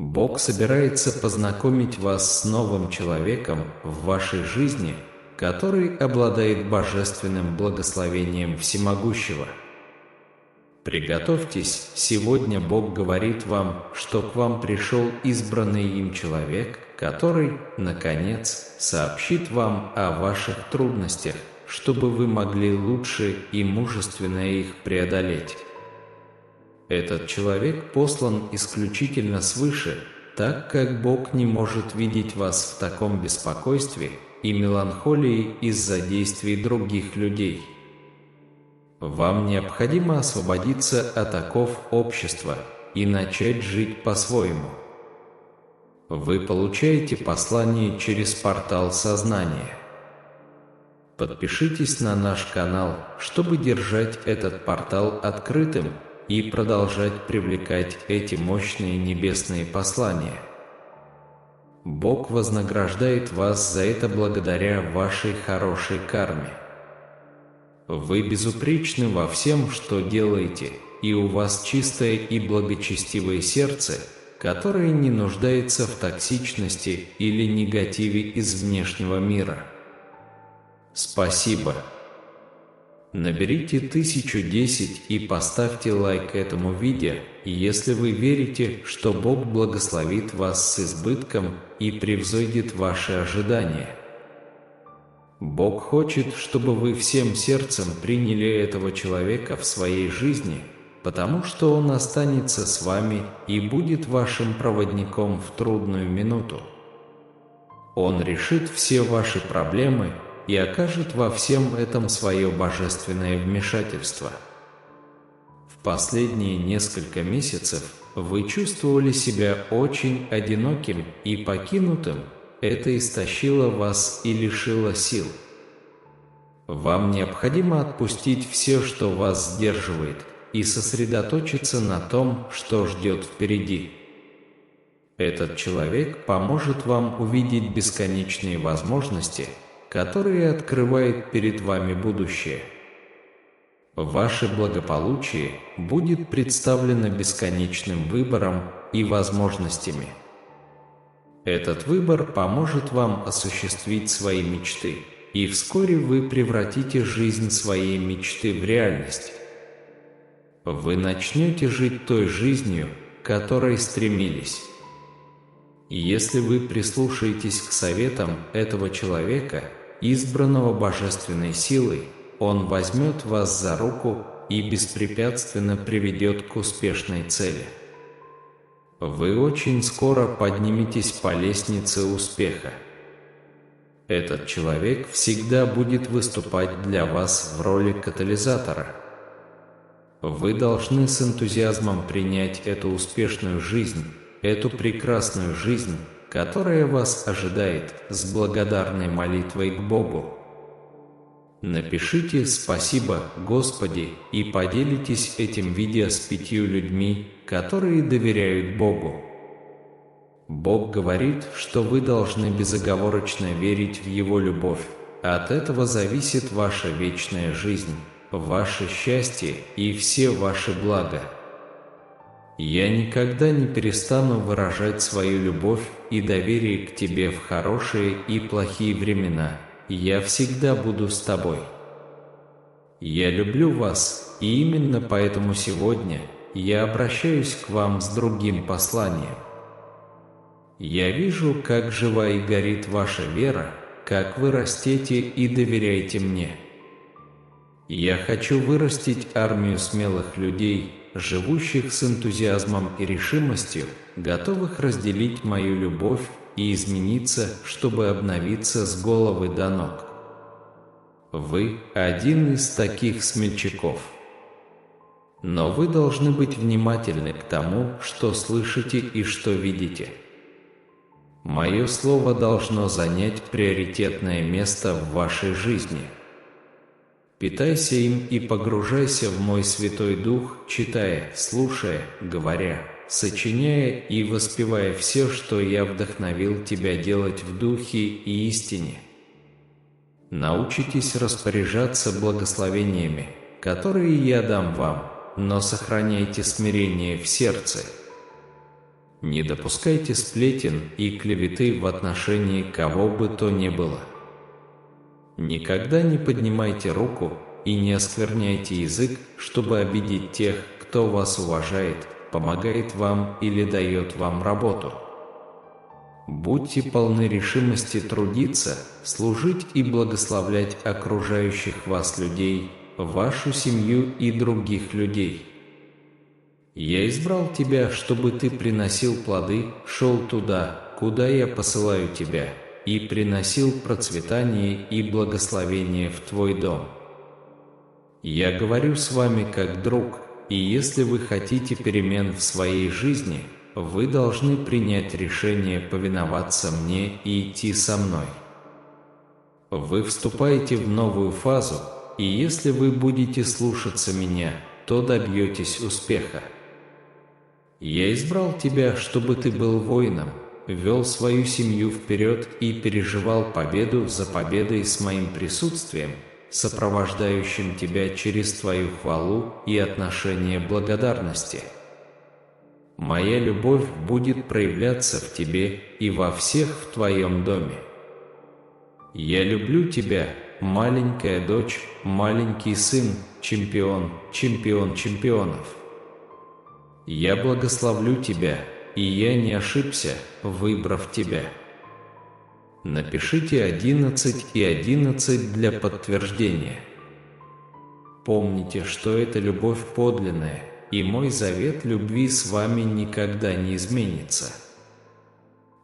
Бог собирается познакомить вас с новым человеком в вашей жизни, который обладает божественным благословением Всемогущего. Приготовьтесь, сегодня Бог говорит вам, что к вам пришел избранный им человек, который, наконец, сообщит вам о ваших трудностях, чтобы вы могли лучше и мужественно их преодолеть. Этот человек послан исключительно свыше, так как Бог не может видеть вас в таком беспокойстве и меланхолии из-за действий других людей. Вам необходимо освободиться от оков общества и начать жить по-своему. Вы получаете послание через портал сознания. Подпишитесь на наш канал, чтобы держать этот портал открытым и продолжать привлекать эти мощные небесные послания. Бог вознаграждает вас за это благодаря вашей хорошей карме. Вы безупречны во всем, что делаете, и у вас чистое и благочестивое сердце, которое не нуждается в токсичности или негативе из внешнего мира. Спасибо. Наберите 1010 и поставьте лайк этому видео, если вы верите, что Бог благословит вас с избытком и превзойдет ваши ожидания. Бог хочет, чтобы вы всем сердцем приняли этого человека в своей жизни, потому что Он останется с вами и будет вашим проводником в трудную минуту. Он решит все ваши проблемы и окажет во всем этом свое божественное вмешательство. В последние несколько месяцев вы чувствовали себя очень одиноким и покинутым. Это истощило вас и лишило сил. Вам необходимо отпустить все, что вас сдерживает, и сосредоточиться на том, что ждет впереди. Этот человек поможет вам увидеть бесконечные возможности, которые открывает перед вами будущее. Ваше благополучие будет представлено бесконечным выбором и возможностями. Этот выбор поможет вам осуществить свои мечты, и вскоре вы превратите жизнь своей мечты в реальность. Вы начнете жить той жизнью, к которой стремились. Если вы прислушаетесь к советам этого человека, избранного божественной силой, он возьмет вас за руку и беспрепятственно приведет к успешной цели. Вы очень скоро подниметесь по лестнице успеха. Этот человек всегда будет выступать для вас в роли катализатора. Вы должны с энтузиазмом принять эту успешную жизнь, эту прекрасную жизнь, которая вас ожидает, с благодарной молитвой к Богу. Напишите «Спасибо, Господи» и поделитесь этим видео с 5 людьми, которые доверяют Богу. Бог говорит, что вы должны безоговорочно верить в Его любовь. От этого зависит ваша вечная жизнь, ваше счастье и все ваши блага. Я никогда не перестану выражать свою любовь и доверие к тебе в хорошие и плохие времена. Я всегда буду с тобой. Я люблю вас, и именно поэтому сегодня я обращаюсь к вам с другим посланием. Я вижу, как жива и горит ваша вера, как вы растете и доверяете мне. Я хочу вырастить армию смелых людей, живущих с энтузиазмом и решимостью, готовых разделить мою любовь и измениться, чтобы обновиться с головы до ног. Вы один из таких смельчаков. Но вы должны быть внимательны к тому, что слышите и что видите. Мое слово должно занять приоритетное место в вашей жизни. Питайся им и погружайся в мой Святой Дух, читая, слушая, говоря, сочиняя и воспевая все, что я вдохновил тебя делать в Духе и истине. Научитесь распоряжаться благословениями, которые я дам вам, но сохраняйте смирение в сердце. Не допускайте сплетен и клеветы в отношении кого бы то ни было. Никогда не поднимайте руку и не оскверняйте язык, чтобы обидеть тех, кто вас уважает, помогает вам или дает вам работу. Будьте полны решимости трудиться, служить и благословлять окружающих вас людей, вашу семью и других людей. Я избрал тебя, чтобы ты приносил плоды, шел туда, куда я посылаю тебя, и приносил процветание и благословение в твой дом. Я говорю с вами как друг, и если вы хотите перемен в своей жизни, вы должны принять решение повиноваться мне и идти со мной. Вы вступаете в новую фазу, и если вы будете слушаться меня, то добьетесь успеха. Я избрал тебя, чтобы ты был воином, вел свою семью вперед и переживал победу за победой с моим присутствием, сопровождающим тебя через твою хвалу и отношение благодарности. Моя любовь будет проявляться в тебе и во всех в твоем доме. Я люблю тебя, маленькая дочь, маленький сын, чемпион, чемпион чемпионов. Я благословлю тебя, и я не ошибся, выбрав тебя. Напишите 11 и 11 для подтверждения. Помните, что это любовь подлинная, и мой завет любви с вами никогда не изменится.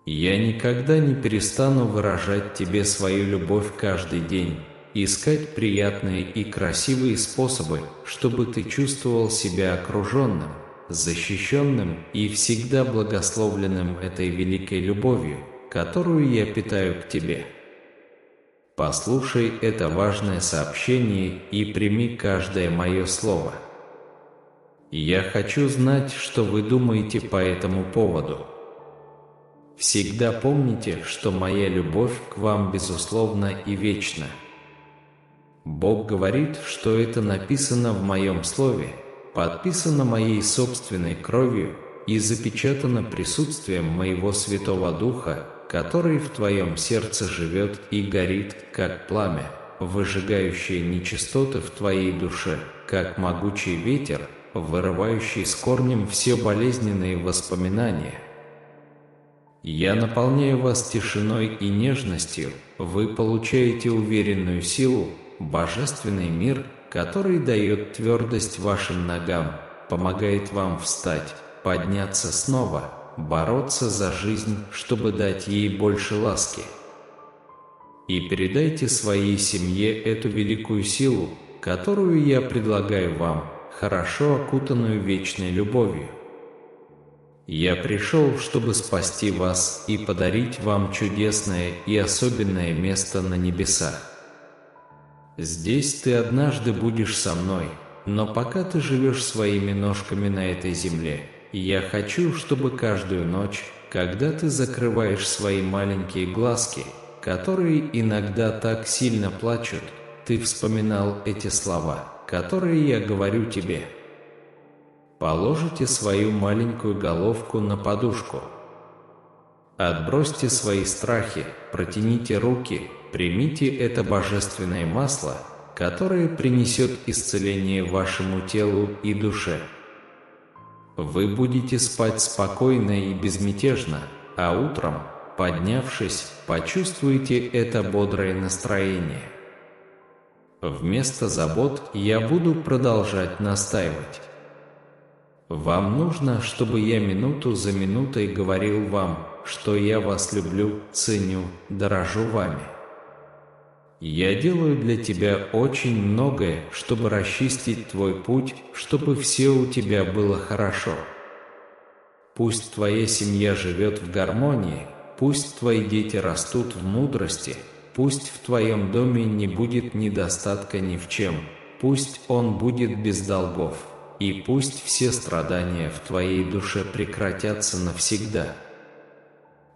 Я никогда не перестану выражать тебе свою любовь каждый день, искать приятные и красивые способы, чтобы ты чувствовал себя окруженным, защищенным и всегда благословленным этой великой любовью, которую я питаю к тебе. Послушай это важное сообщение и прими каждое мое слово. Я хочу знать, что вы думаете по этому поводу. Всегда помните, что моя любовь к вам безусловна и вечна. Бог говорит, что это написано в моем слове, подписано моей собственной кровью и запечатано присутствием моего Святого Духа, который в твоем сердце живет и горит, как пламя, выжигающее нечистоты в твоей душе, как могучий ветер, вырывающий с корнем все болезненные воспоминания. Я наполняю вас тишиной и нежностью, вы получаете уверенную силу, божественный мир, который дает твердость вашим ногам, помогает вам встать, подняться снова, бороться за жизнь, чтобы дать ей больше ласки. И передайте своей семье эту великую силу, которую я предлагаю вам, хорошо окутанную вечной любовью. Я пришел, чтобы спасти вас и подарить вам чудесное и особенное место на небесах. Здесь ты однажды будешь со мной, но пока ты живешь своими ножками на этой земле, я хочу, чтобы каждую ночь, когда ты закрываешь свои маленькие глазки, которые иногда так сильно плачут, ты вспоминал эти слова, которые я говорю тебе. Положите свою маленькую головку на подушку. Отбросьте свои страхи, протяните руки, примите это божественное масло, которое принесет исцеление вашему телу и душе. Вы будете спать спокойно и безмятежно, а утром, поднявшись, почувствуете это бодрое настроение. Вместо забот я буду продолжать настаивать. Вам нужно, чтобы я минуту за минутой говорил вам, что я вас люблю, ценю, дорожу вами. Я делаю для тебя очень многое, чтобы расчистить твой путь, чтобы все у тебя было хорошо. Пусть твоя семья живет в гармонии, пусть твои дети растут в мудрости, пусть в твоем доме не будет недостатка ни в чем, пусть он будет без долгов, и пусть все страдания в твоей душе прекратятся навсегда.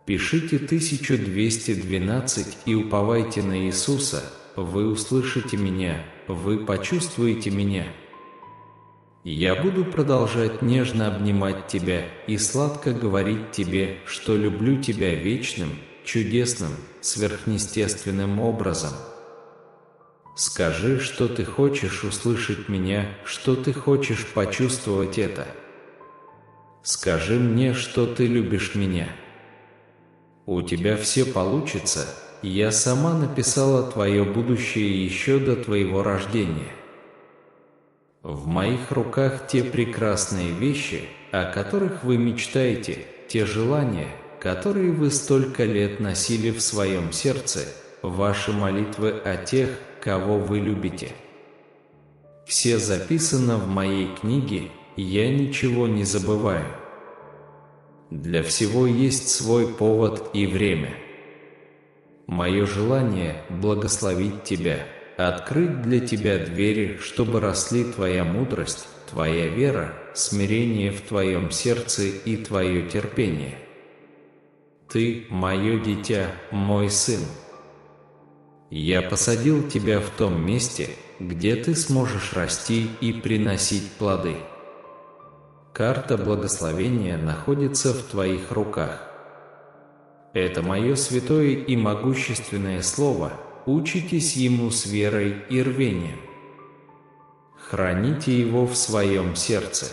Пишите 1212 и уповайте на Иисуса, вы услышите меня, вы почувствуете меня. Я буду продолжать нежно обнимать тебя и сладко говорить тебе, что люблю тебя вечным, чудесным, сверхъестественным образом. Скажи, что ты хочешь услышать меня, что ты хочешь почувствовать это. Скажи мне, что ты любишь меня. У тебя все получится. Я сама написала твое будущее еще до твоего рождения. В моих руках те прекрасные вещи, о которых вы мечтаете, те желания, которые вы столько лет носили в своем сердце, ваши молитвы о тех, кого вы любите. Все записано в моей книге, я ничего не забываю. Для всего есть свой повод и время. Мое желание – благословить тебя, открыть для тебя двери, чтобы росли твоя мудрость, твоя вера, смирение в твоем сердце и твое терпение. Ты – мое дитя, мой сын. Я посадил тебя в том месте, где ты сможешь расти и приносить плоды. Карта благословения находится в твоих руках. Это мое святое и могущественное слово, учитесь ему с верой и рвением. Храните его в своем сердце.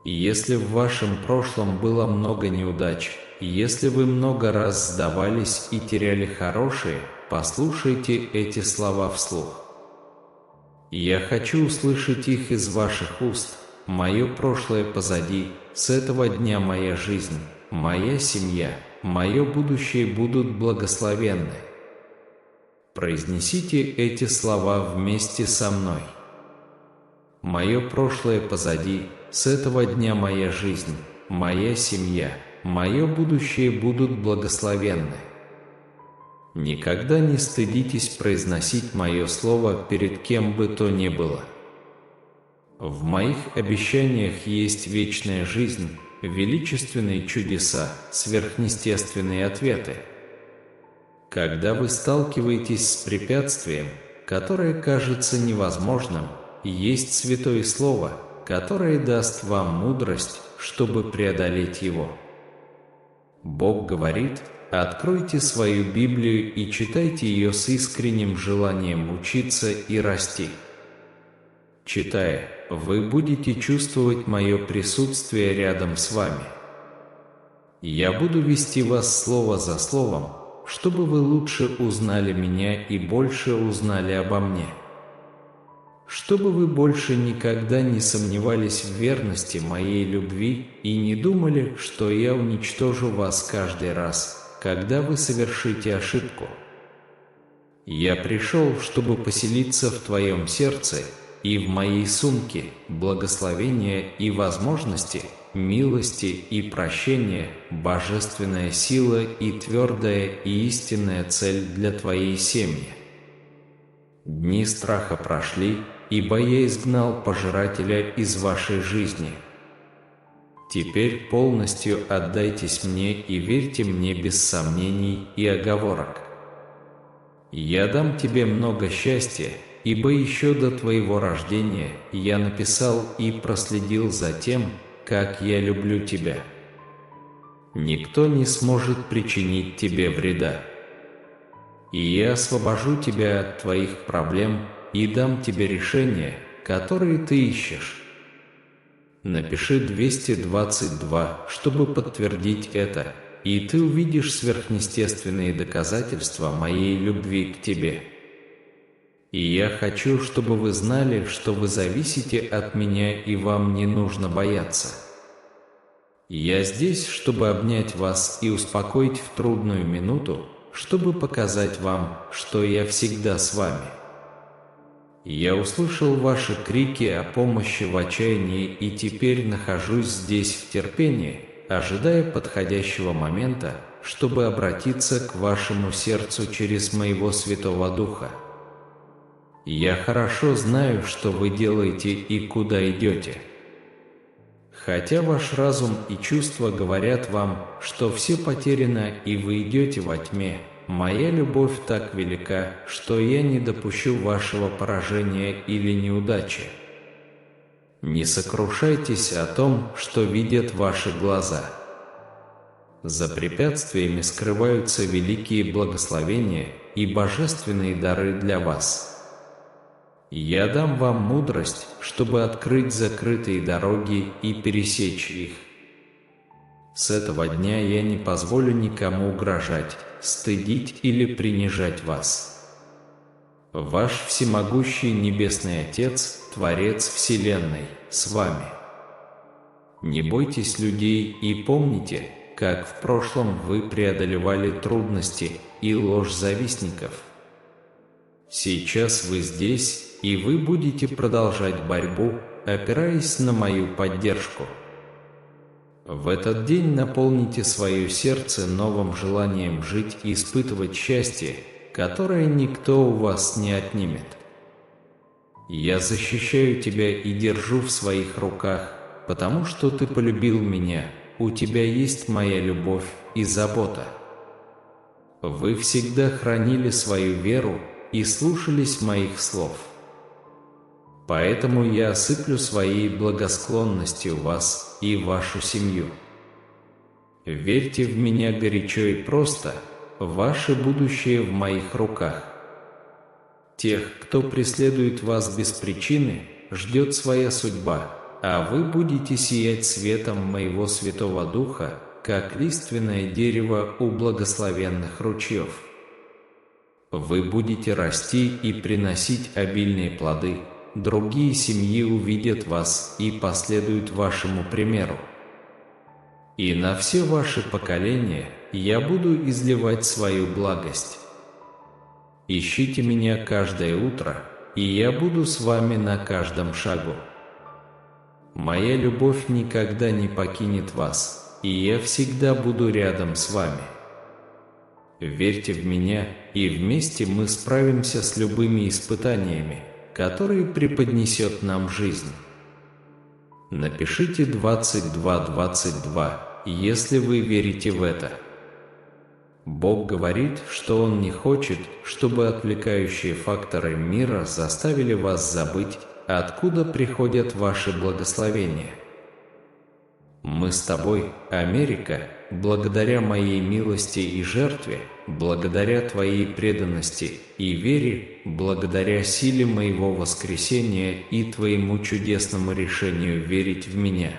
Если в вашем прошлом было много неудач, если вы много раз сдавались и теряли хорошие, послушайте эти слова вслух. Я хочу услышать их из ваших уст. Мое прошлое позади, с этого дня моя жизнь, моя семья, мое будущее будут благословенны. Произнесите эти слова вместе со мной. Мое прошлое позади, с этого дня моя жизнь, моя семья, мое будущее будут благословенны. Никогда не стыдитесь произносить мое слово перед кем бы то ни было. В моих обещаниях есть вечная жизнь, величественные чудеса, сверхъестественные ответы. Когда вы сталкиваетесь с препятствием, которое кажется невозможным, есть Святое Слово, которое даст вам мудрость, чтобы преодолеть его. Бог говорит: откройте свою Библию и читайте ее с искренним желанием учиться и расти. Читая, вы будете чувствовать мое присутствие рядом с вами. Я буду вести вас слово за словом, чтобы вы лучше узнали меня и больше узнали обо мне. Чтобы вы больше никогда не сомневались в верности моей любви и не думали, что я уничтожу вас каждый раз, когда вы совершите ошибку. Я пришел, чтобы поселиться в твоем сердце, и в моей сумке благословения и возможности, милости и прощения, божественная сила и твердая и истинная цель для твоей семьи. Дни страха прошли, ибо я изгнал пожирателя из вашей жизни. Теперь полностью отдайтесь мне и верьте мне без сомнений и оговорок. Я дам тебе много счастья, ибо еще до твоего рождения я написал и проследил за тем, как я люблю тебя. Никто не сможет причинить тебе вреда. И я освобожу тебя от твоих проблем и дам тебе решения, которые ты ищешь. Напиши 222, чтобы подтвердить это, и ты увидишь сверхъестественные доказательства моей любви к тебе. И я хочу, чтобы вы знали, что вы зависите от меня и вам не нужно бояться. Я здесь, чтобы обнять вас и успокоить в трудную минуту, чтобы показать вам, что я всегда с вами. Я услышал ваши крики о помощи в отчаянии и теперь нахожусь здесь в терпении, ожидая подходящего момента, чтобы обратиться к вашему сердцу через моего Святого Духа. Я хорошо знаю, что вы делаете и куда идете. Хотя ваш разум и чувства говорят вам, что все потеряно и вы идете во тьме, моя любовь так велика, что я не допущу вашего поражения или неудачи. Не сокрушайтесь о том, что видят ваши глаза. За препятствиями скрываются великие благословения и божественные дары для вас. Я дам вам мудрость, чтобы открыть закрытые дороги и пересечь их. С этого дня я не позволю никому угрожать, стыдить или принижать вас. Ваш всемогущий Небесный Отец, Творец Вселенной, с вами. Не бойтесь людей и помните, как в прошлом вы преодолевали трудности и ложь завистников. Сейчас вы здесь, и вы будете продолжать борьбу, опираясь на мою поддержку. В этот день наполните свое сердце новым желанием жить и испытывать счастье, которое никто у вас не отнимет. Я защищаю тебя и держу в своих руках, потому что ты полюбил меня, у тебя есть моя любовь и забота. Вы всегда хранили свою веру и слушались моих слов. Поэтому я осыплю своей благосклонностью вас и вашу семью. Верьте в меня горячо и просто, ваше будущее в моих руках. Тех, кто преследует вас без причины, ждет своя судьба, а вы будете сиять светом моего Святого Духа, как лиственное дерево у благословенных ручьев. Вы будете расти и приносить обильные плоды, другие семьи увидят вас и последуют вашему примеру. И на все ваши поколения я буду изливать свою благость. Ищите меня каждое утро, и я буду с вами на каждом шагу. Моя любовь никогда не покинет вас, и я всегда буду рядом с вами. Верьте в меня, и вместе мы справимся с любыми испытаниями, которые преподнесет нам жизнь. Напишите 2222, если вы верите в это. Бог говорит, что Он не хочет, чтобы отвлекающие факторы мира заставили вас забыть, откуда приходят ваши благословения. Мы с тобой, Америка, благодаря моей милости и жертве, благодаря твоей преданности и вере, благодаря силе моего воскресения и твоему чудесному решению верить в меня.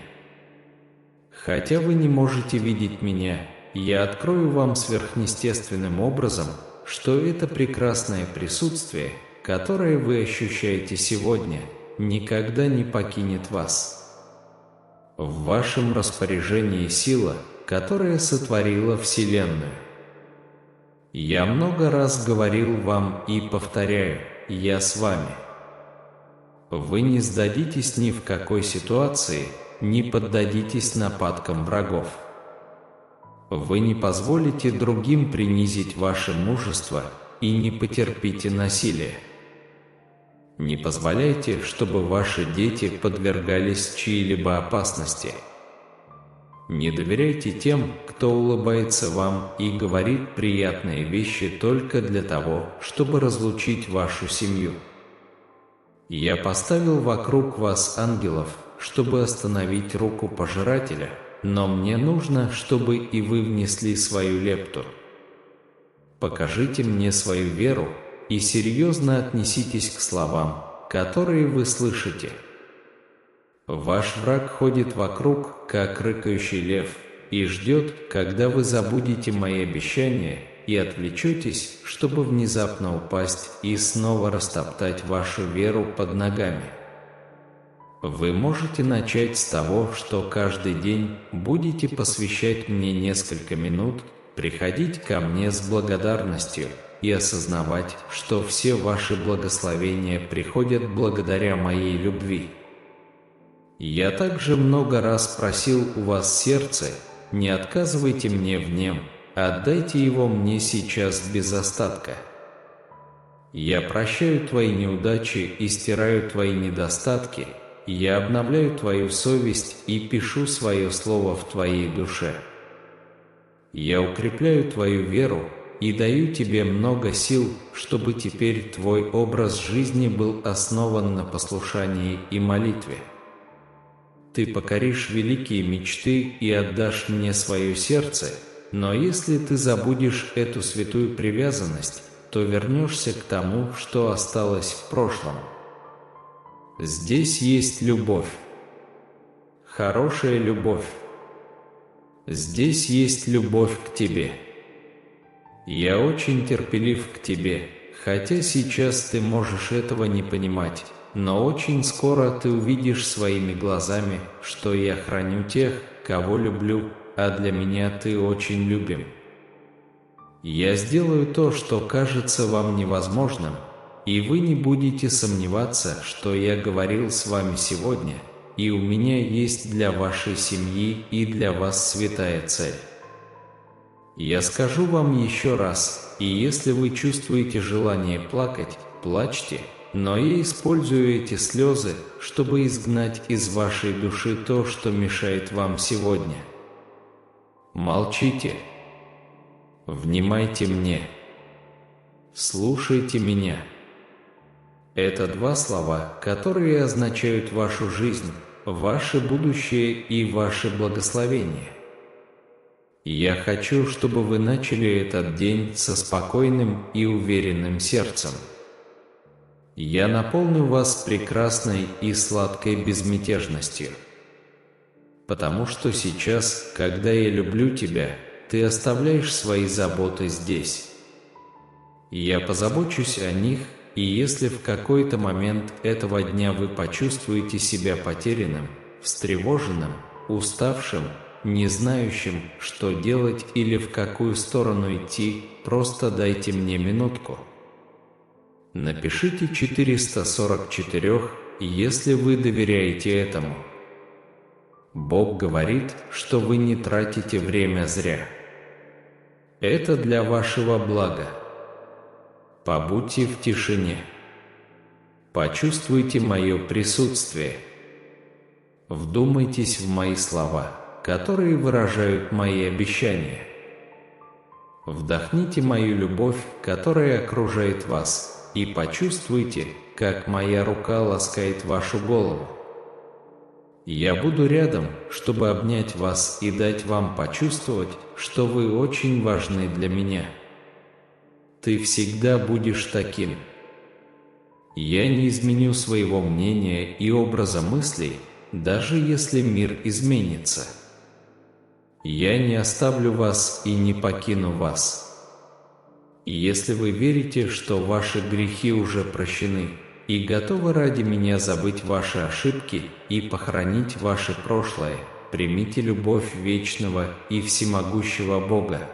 Хотя вы не можете видеть меня, я открою вам сверхъестественным образом, что это прекрасное присутствие, которое вы ощущаете сегодня, никогда не покинет вас. В вашем распоряжении сила, которая сотворила Вселенную. Я много раз говорил вам и повторяю, я с вами. Вы не сдадитесь ни в какой ситуации, не поддадитесь нападкам врагов. Вы не позволите другим принизить ваше мужество и не потерпите насилия. Не позволяйте, чтобы ваши дети подвергались чьей-либо опасности. Не доверяйте тем, кто улыбается вам и говорит приятные вещи только для того, чтобы разлучить вашу семью. Я поставил вокруг вас ангелов, чтобы остановить руку пожирателя, но мне нужно, чтобы и вы внесли свою лепту. Покажите мне свою веру и серьезно отнеситесь к словам, которые вы слышите. Ваш враг ходит вокруг, как рыкающий лев, и ждет, когда вы забудете мои обещания и отвлечетесь, чтобы внезапно упасть и снова растоптать вашу веру под ногами. Вы можете начать с того, что каждый день будете посвящать мне несколько минут, приходить ко мне с благодарностью и осознавать, что все ваши благословения приходят благодаря моей любви. Я также много раз просил у вас сердце, не отказывайте мне в нем, отдайте его мне сейчас без остатка. Я прощаю твои неудачи и стираю твои недостатки, я обновляю твою совесть и пишу свое слово в твоей душе. Я укрепляю твою веру и даю тебе много сил, чтобы теперь твой образ жизни был основан на послушании и молитве. Ты покоришь великие мечты и отдашь мне свое сердце, но если ты забудешь эту святую привязанность, то вернешься к тому, что осталось в прошлом. Здесь есть любовь. Хорошая любовь. Здесь есть любовь к тебе. Я очень терпелив к тебе, хотя сейчас ты можешь этого не понимать, но очень скоро ты увидишь своими глазами, что я храню тех, кого люблю, а для меня ты очень любим. Я сделаю то, что кажется вам невозможным, и вы не будете сомневаться, что я говорил с вами сегодня, и у меня есть для вашей семьи и для вас святая цель. Я скажу вам еще раз, и если вы чувствуете желание плакать, плачьте, но я использую эти слезы, чтобы изгнать из вашей души то, что мешает вам сегодня. Молчите. Внимайте мне. Слушайте меня. Это два слова, которые означают вашу жизнь, ваше будущее и ваше благословение. Я хочу, чтобы вы начали этот день со спокойным и уверенным сердцем. Я наполню вас прекрасной и сладкой безмятежностью. Потому что сейчас, когда я люблю тебя, ты оставляешь свои заботы здесь. Я позабочусь о них, и если в какой-то момент этого дня вы почувствуете себя потерянным, встревоженным, уставшим, не знающим, что делать или в какую сторону идти, просто дайте мне минутку. Напишите 444, если вы доверяете этому. Бог говорит, что вы не тратите время зря. Это для вашего блага. Побудьте в тишине. Почувствуйте мое присутствие. Вдумайтесь в мои слова, которые выражают мои обещания. Вдохните мою любовь, которая окружает вас, и почувствуйте, как моя рука ласкает вашу голову. Я буду рядом, чтобы обнять вас и дать вам почувствовать, что вы очень важны для меня. Ты всегда будешь таким. Я не изменю своего мнения и образа мыслей, даже если мир изменится. Я не оставлю вас и не покину вас. И если вы верите, что ваши грехи уже прощены, и готовы ради меня забыть ваши ошибки и похоронить ваше прошлое, примите любовь вечного и всемогущего Бога.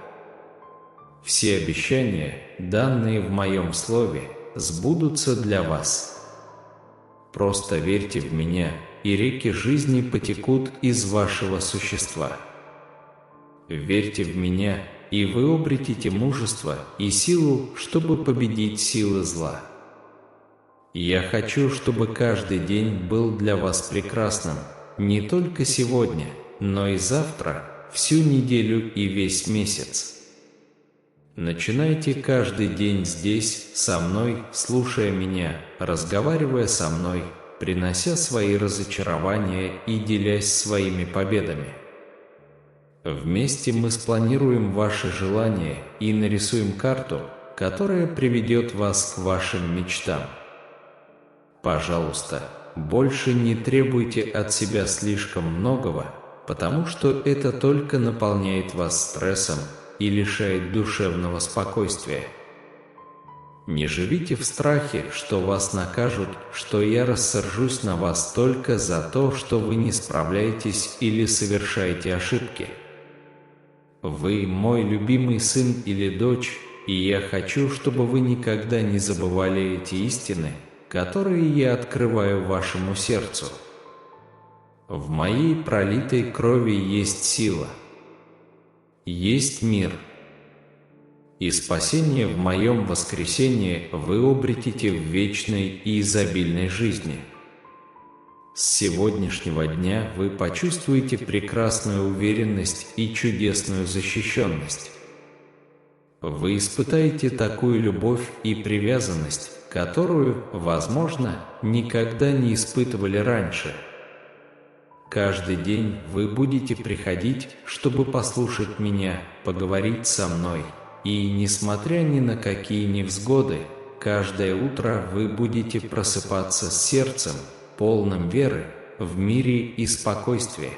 Все обещания, данные в моем слове, сбудутся для вас. Просто верьте в меня, и реки жизни потекут из вашего существа. Верьте в меня, и вы обретете мужество и силу, чтобы победить силы зла. Я хочу, чтобы каждый день был для вас прекрасным, не только сегодня, но и завтра, всю неделю и весь месяц. Начинайте каждый день здесь, со мной, слушая меня, разговаривая со мной, принося свои разочарования и делясь своими победами. Вместе мы спланируем ваши желания и нарисуем карту, которая приведет вас к вашим мечтам. Пожалуйста, больше не требуйте от себя слишком многого, потому что это только наполняет вас стрессом и лишает душевного спокойствия. Не живите в страхе, что вас накажут, что я рассержусь на вас только за то, что вы не справляетесь или совершаете ошибки. Вы мой любимый сын или дочь, и я хочу, чтобы вы никогда не забывали эти истины, которые я открываю вашему сердцу. В моей пролитой крови есть сила. Есть мир. И спасение в моем воскресении вы обретете в вечной и изобильной жизни. С сегодняшнего дня вы почувствуете прекрасную уверенность и чудесную защищенность. Вы испытаете такую любовь и привязанность, которую, возможно, никогда не испытывали раньше. Каждый день вы будете приходить, чтобы послушать меня, поговорить со мной. И, несмотря ни на какие невзгоды, каждое утро вы будете просыпаться с сердцем, полным веры, в мире и спокойствии.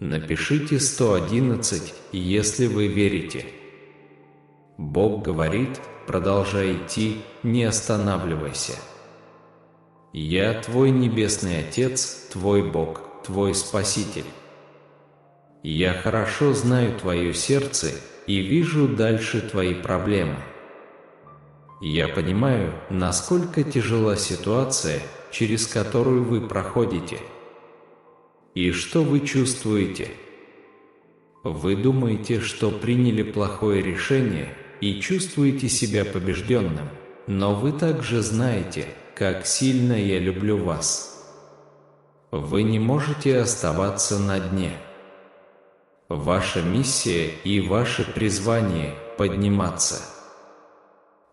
Напишите 111, если вы верите. Бог говорит: продолжай идти, не останавливайся. Я твой Небесный Отец, твой Бог, твой Спаситель. Я хорошо знаю твое сердце и вижу дальше твои проблемы. Я понимаю, насколько тяжела ситуация, через которую вы проходите. И что вы чувствуете? Вы думаете, что приняли плохое решение и чувствуете себя побежденным, но вы также знаете, как сильно я люблю вас. Вы не можете оставаться на дне. Ваша миссия и ваше призвание – подниматься.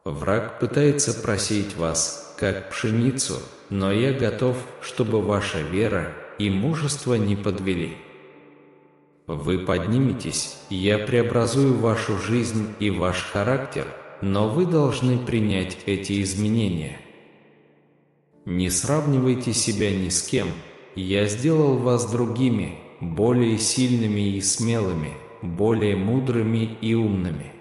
Враг пытается просеять вас, как пшеницу, но я готов, чтобы ваша вера и мужество не подвели. Вы подниметесь, я преобразую вашу жизнь и ваш характер, но вы должны принять эти изменения. Не сравнивайте себя ни с кем. Я сделал вас другими, более сильными и смелыми, более мудрыми и умными.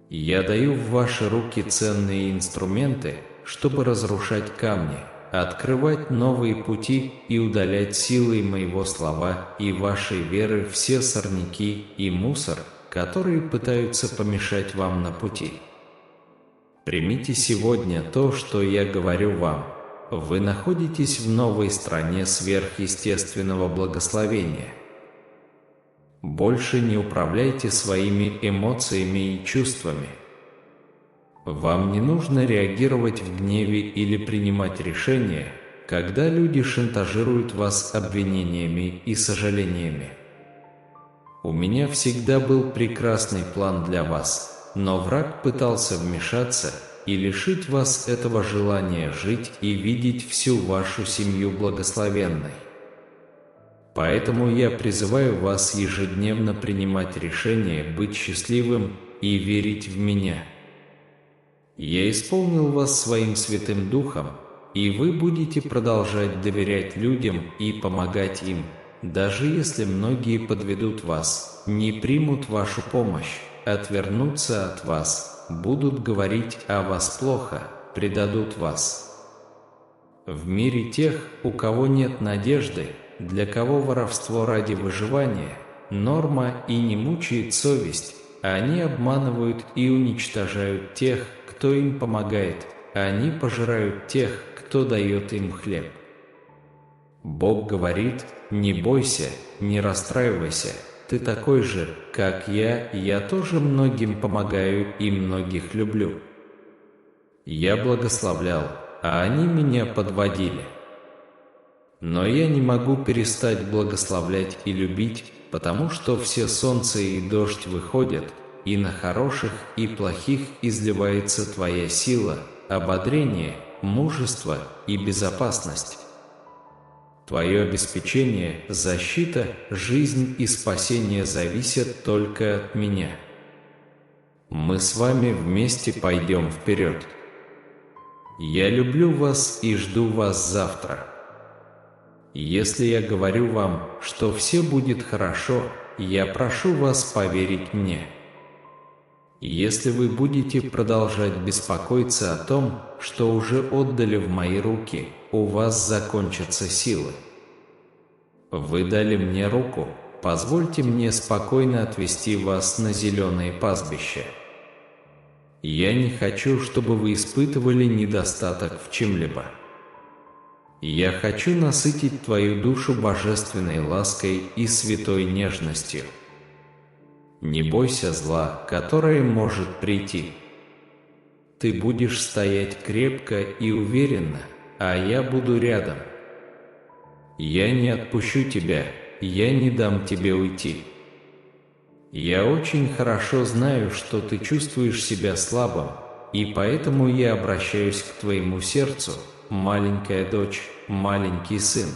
Я даю в ваши руки ценные инструменты, чтобы разрушать камни, открывать новые пути и удалять силой моего слова и вашей веры все сорняки и мусор, которые пытаются помешать вам на пути. Примите сегодня то, что я говорю вам. Вы находитесь в новой стране сверхъестественного благословения. Больше не управляйте своими эмоциями и чувствами. Вам не нужно реагировать в гневе или принимать решения, когда люди шантажируют вас обвинениями и сожалениями. У меня всегда был прекрасный план для вас, но враг пытался вмешаться и лишить вас этого желания жить и видеть всю вашу семью благословенной. Поэтому я призываю вас ежедневно принимать решение быть счастливым и верить в меня. Я исполнил вас своим Святым Духом, и вы будете продолжать доверять людям и помогать им, даже если многие подведут вас, не примут вашу помощь, отвернутся от вас, будут говорить о вас плохо, предадут вас. В мире тех, у кого нет надежды, для кого воровство ради выживания – норма и не мучает совесть, они обманывают и уничтожают тех, кто им помогает, они пожирают тех, кто дает им хлеб. Бог говорит: не бойся, не расстраивайся, ты такой же, как я тоже многим помогаю и многих люблю. Я благословлял, а они меня подводили. Но я не могу перестать благословлять и любить, потому что все солнце и дождь выходят, и на хороших и плохих изливается твоя сила, ободрение, мужество и безопасность. Твое обеспечение, защита, жизнь и спасение зависят только от меня. Мы с вами вместе пойдем вперед. Я люблю вас и жду вас завтра. Если я говорю вам, что все будет хорошо, я прошу вас поверить мне. Если вы будете продолжать беспокоиться о том, что уже отдали в мои руки, у вас закончатся силы. Вы дали мне руку, позвольте мне спокойно отвести вас на зеленые пастбища. Я не хочу, чтобы вы испытывали недостаток в чем-либо. Я хочу насытить твою душу божественной лаской и святой нежностью. Не бойся зла, которое может прийти. Ты будешь стоять крепко и уверенно, а я буду рядом. Я не отпущу тебя, я не дам тебе уйти. Я очень хорошо знаю, что ты чувствуешь себя слабым, и поэтому я обращаюсь к твоему сердцу, маленькая дочь, маленький сын.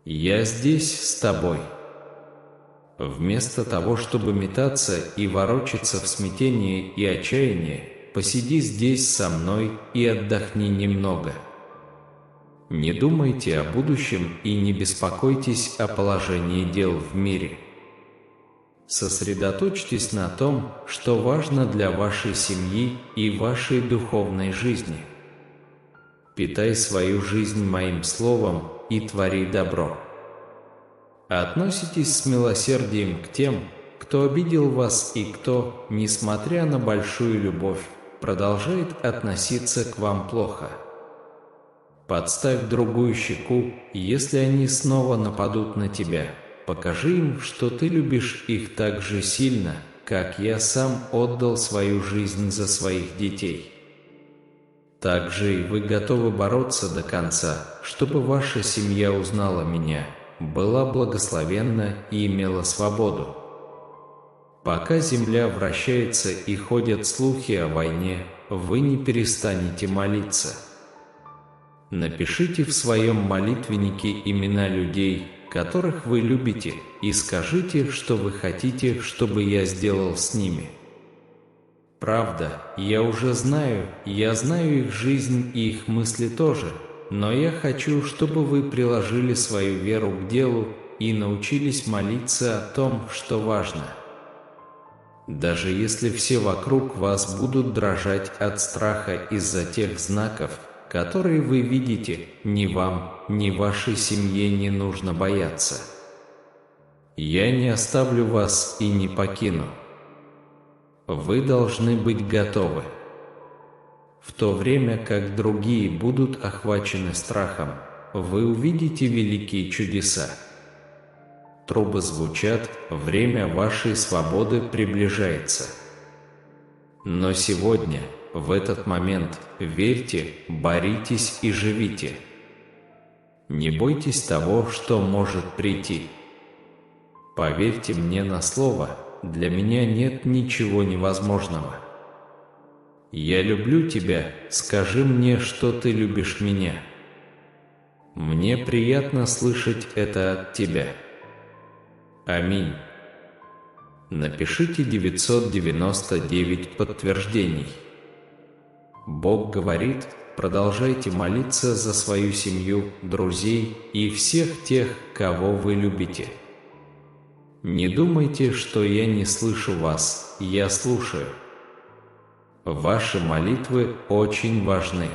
Я здесь с тобой. Вместо того, чтобы метаться и ворочаться в смятении и отчаянии, посиди здесь со мной и отдохни немного. Не думайте о будущем и не беспокойтесь о положении дел в мире. Сосредоточьтесь на том, что важно для вашей семьи и вашей духовной жизни. Питай свою жизнь моим словом и твори добро. Относитесь с милосердием к тем, кто обидел вас и кто, несмотря на большую любовь, продолжает относиться к вам плохо. Подставь другую щеку, если они снова нападут на тебя. Покажи им, что ты любишь их так же сильно, как я сам отдал свою жизнь за своих детей. Также и вы готовы бороться до конца, чтобы ваша семья узнала меня, была благословенна и имела свободу. Пока земля вращается и ходят слухи о войне, вы не перестанете молиться. Напишите в своем молитвеннике имена людей, которых вы любите, и скажите, что вы хотите, чтобы я сделал с ними. Правда, я уже знаю, я знаю их жизнь и их мысли тоже, но я хочу, чтобы вы приложили свою веру к делу и научились молиться о том, что важно. Даже если все вокруг вас будут дрожать от страха из-за тех знаков, которые вы видите, ни вам, ни вашей семье не нужно бояться. Я не оставлю вас и не покину. Вы должны быть готовы. В то время как другие будут охвачены страхом, вы увидите великие чудеса. Трубы звучат, время вашей свободы приближается. Но сегодня, в этот момент, верьте, боритесь и живите. Не бойтесь того, что может прийти. Поверьте мне на слово, для меня нет ничего невозможного. Я люблю тебя, скажи мне, что ты любишь меня. Мне приятно слышать это от тебя. Аминь. Напишите 999 подтверждений. Бог говорит, продолжайте молиться за свою семью, друзей и всех тех, кого вы любите. Не думайте, что я не слышу вас, я слушаю. Ваши молитвы очень важны.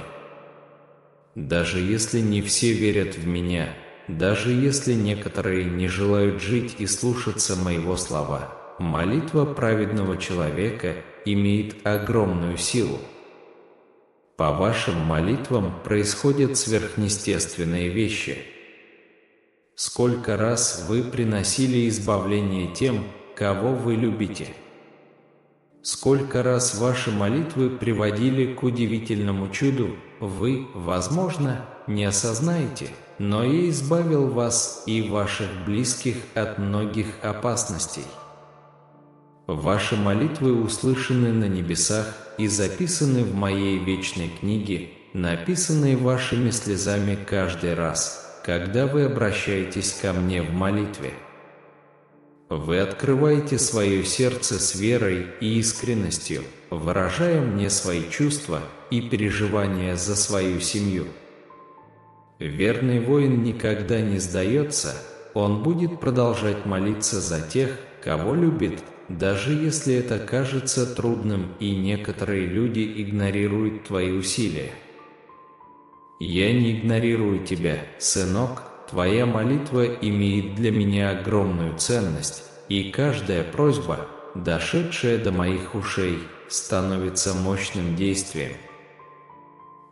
Даже если не все верят в меня, даже если некоторые не желают жить и слушаться моего слова, молитва праведного человека имеет огромную силу. По вашим молитвам происходят сверхъестественные вещи. Сколько раз вы приносили избавление тем, кого вы любите? Сколько раз ваши молитвы приводили к удивительному чуду, вы, возможно, не осознаете, но я избавил вас и ваших близких от многих опасностей. Ваши молитвы услышаны на небесах и записаны в моей вечной книге, написанной вашими слезами каждый раз, когда вы обращаетесь ко мне в молитве. Вы открываете свое сердце с верой и искренностью, выражая мне свои чувства и переживания за свою семью. Верный воин никогда не сдается, он будет продолжать молиться за тех, кого любит, даже если это кажется трудным и некоторые люди игнорируют твои усилия. Я не игнорирую тебя, сынок, твоя молитва имеет для меня огромную ценность, и каждая просьба, дошедшая до моих ушей, становится мощным действием.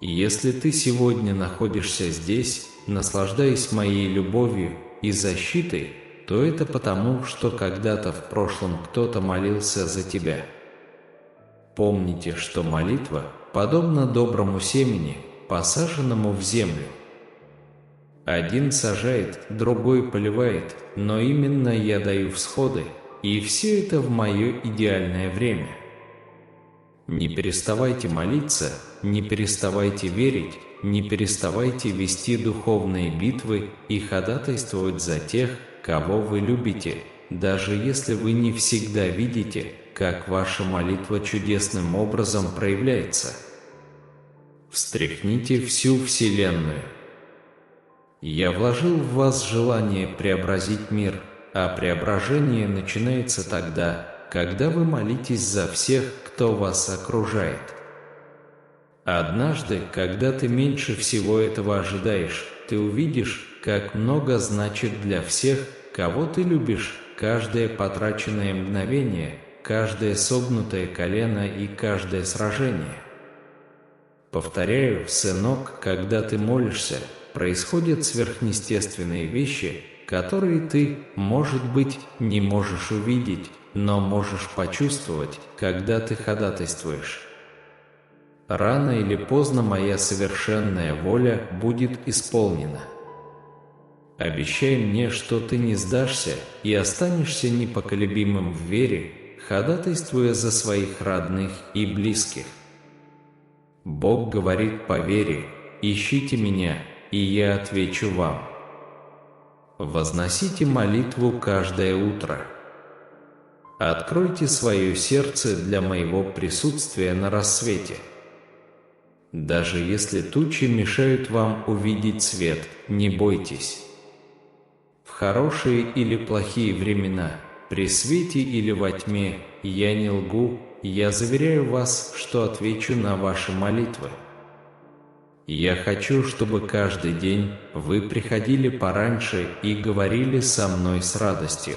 Если ты сегодня находишься здесь, наслаждаясь моей любовью и защитой, то это потому, что когда-то в прошлом кто-то молился за тебя. Помните, что молитва подобна доброму семени, посаженному в землю. Один сажает, другой поливает, но именно я даю всходы, и все это в мое идеальное время. Не переставайте молиться, не переставайте верить, не переставайте вести духовные битвы и ходатайствовать за тех, кого вы любите, даже если вы не всегда видите, как ваша молитва чудесным образом проявляется. Встряхните всю Вселенную. Я вложил в вас желание преобразить мир, а преображение начинается тогда, когда вы молитесь за всех, кто вас окружает. Однажды, когда ты меньше всего этого ожидаешь, ты увидишь, как много значит для всех, кого ты любишь, каждое потраченное мгновение, каждое согнутое колено и каждое сражение. Повторяю, сынок, когда ты молишься, происходят сверхъестественные вещи, которые ты, может быть, не можешь увидеть, но можешь почувствовать, когда ты ходатайствуешь. Рано или поздно моя совершенная воля будет исполнена. Обещай мне, что ты не сдашься и останешься непоколебимым в вере, ходатайствуя за своих родных и близких. Бог говорит по вере: «Ищите меня, и я отвечу вам». Возносите молитву каждое утро. Откройте свое сердце для моего присутствия на рассвете. Даже если тучи мешают вам увидеть свет, не бойтесь. В хорошие или плохие времена, при свете или во тьме, я не лгу, я заверяю вас, что отвечу на ваши молитвы. Я хочу, чтобы каждый день вы приходили пораньше и говорили со мной с радостью.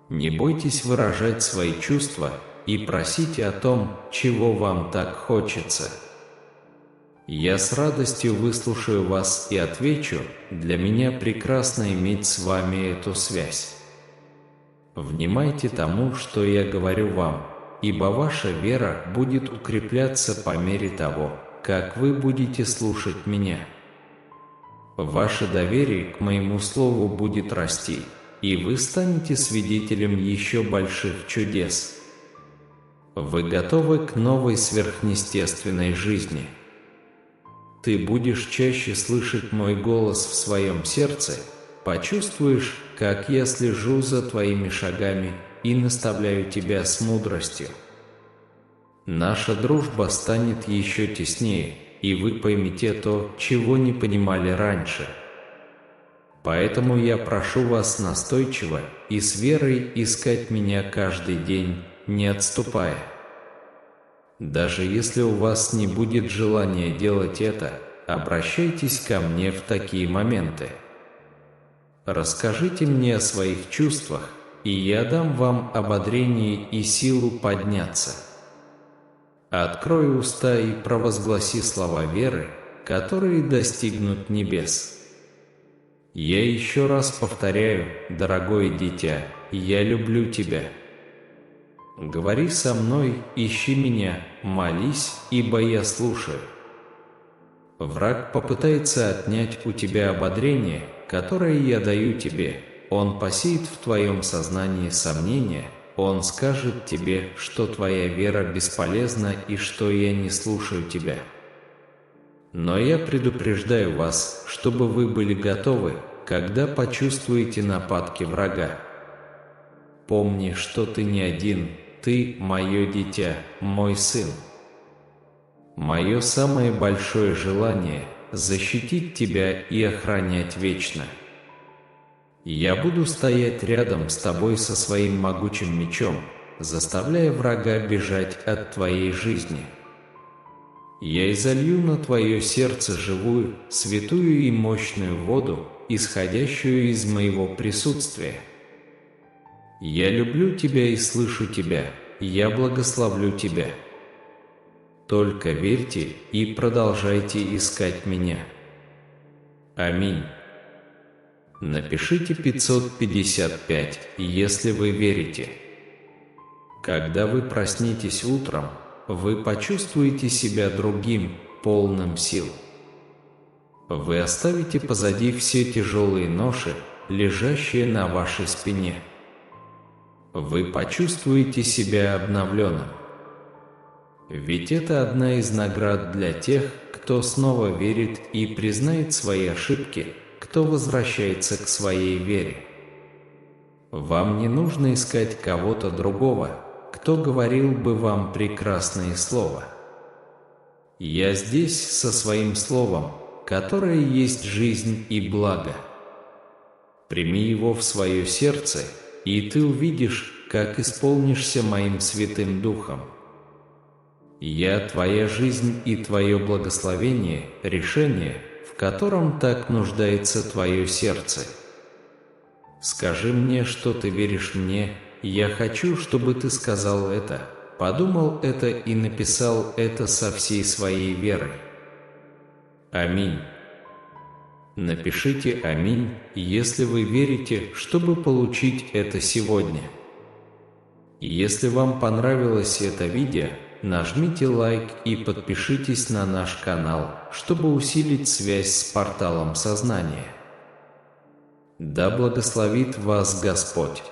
Не бойтесь выражать свои чувства и просите о том, чего вам так хочется. Я с радостью выслушаю вас и отвечу, для меня прекрасно иметь с вами эту связь. Внимайте тому, что я говорю вам, ибо ваша вера будет укрепляться по мере того, как вы будете слушать меня. Ваше доверие к моему слову будет расти, и вы станете свидетелем еще больших чудес. Вы готовы к новой сверхъестественной жизни? Ты будешь чаще слышать мой голос в своем сердце, почувствуешь, как я слежу за твоими шагами и наставляю тебя с мудростью. Наша дружба станет еще теснее, и вы поймете то, чего не понимали раньше. Поэтому я прошу вас настойчиво и с верой искать меня каждый день, не отступая. Даже если у вас не будет желания делать это, обращайтесь ко мне в такие моменты. Расскажите мне о своих чувствах, и я дам вам ободрение и силу подняться. Открой уста и провозгласи слова веры, которые достигнут небес. Я еще раз повторяю, дорогое дитя, я люблю тебя. Говори со мной, ищи меня, молись, ибо я слушаю. Враг попытается отнять у тебя ободрение, которое я даю тебе. Он посеет в твоем сознании сомнения, он скажет тебе, что твоя вера бесполезна и что я не слушаю тебя. Но я предупреждаю вас, чтобы вы были готовы, когда почувствуете нападки врага. Помни, что ты не один, ты мое дитя, мой сын. Мое самое большое желание – защитить тебя и охранять вечно. Я буду стоять рядом с тобой со своим могучим мечом, заставляя врага бежать от твоей жизни. Я изолью на твое сердце живую, святую и мощную воду, исходящую из моего присутствия. Я люблю тебя и слышу тебя, я благословлю тебя. Только верьте и продолжайте искать меня. Аминь. Напишите 555, если вы верите. Когда вы проснетесь утром, вы почувствуете себя другим, полным сил. Вы оставите позади все тяжелые ноши, лежащие на вашей спине. Вы почувствуете себя обновленным. Ведь это одна из наград для тех, кто снова верит и признает свои ошибки, кто возвращается к своей вере. Вам не нужно искать кого-то другого, кто говорил бы вам прекрасные слова. Я здесь со своим словом, которое есть жизнь и благо. Прими его в свое сердце, и ты увидишь, как исполнишься моим Святым Духом. Я твоя жизнь и твое благословение, решение, в котором так нуждается твое сердце. Скажи мне, что ты веришь мне, я хочу, чтобы ты сказал это, подумал это и написал это со всей своей верой. Аминь. Напишите «Аминь», если вы верите, чтобы получить это сегодня. Если вам понравилось это видео, нажмите лайк и подпишитесь на наш канал, чтобы усилить связь с порталом сознания. Да благословит вас Господь!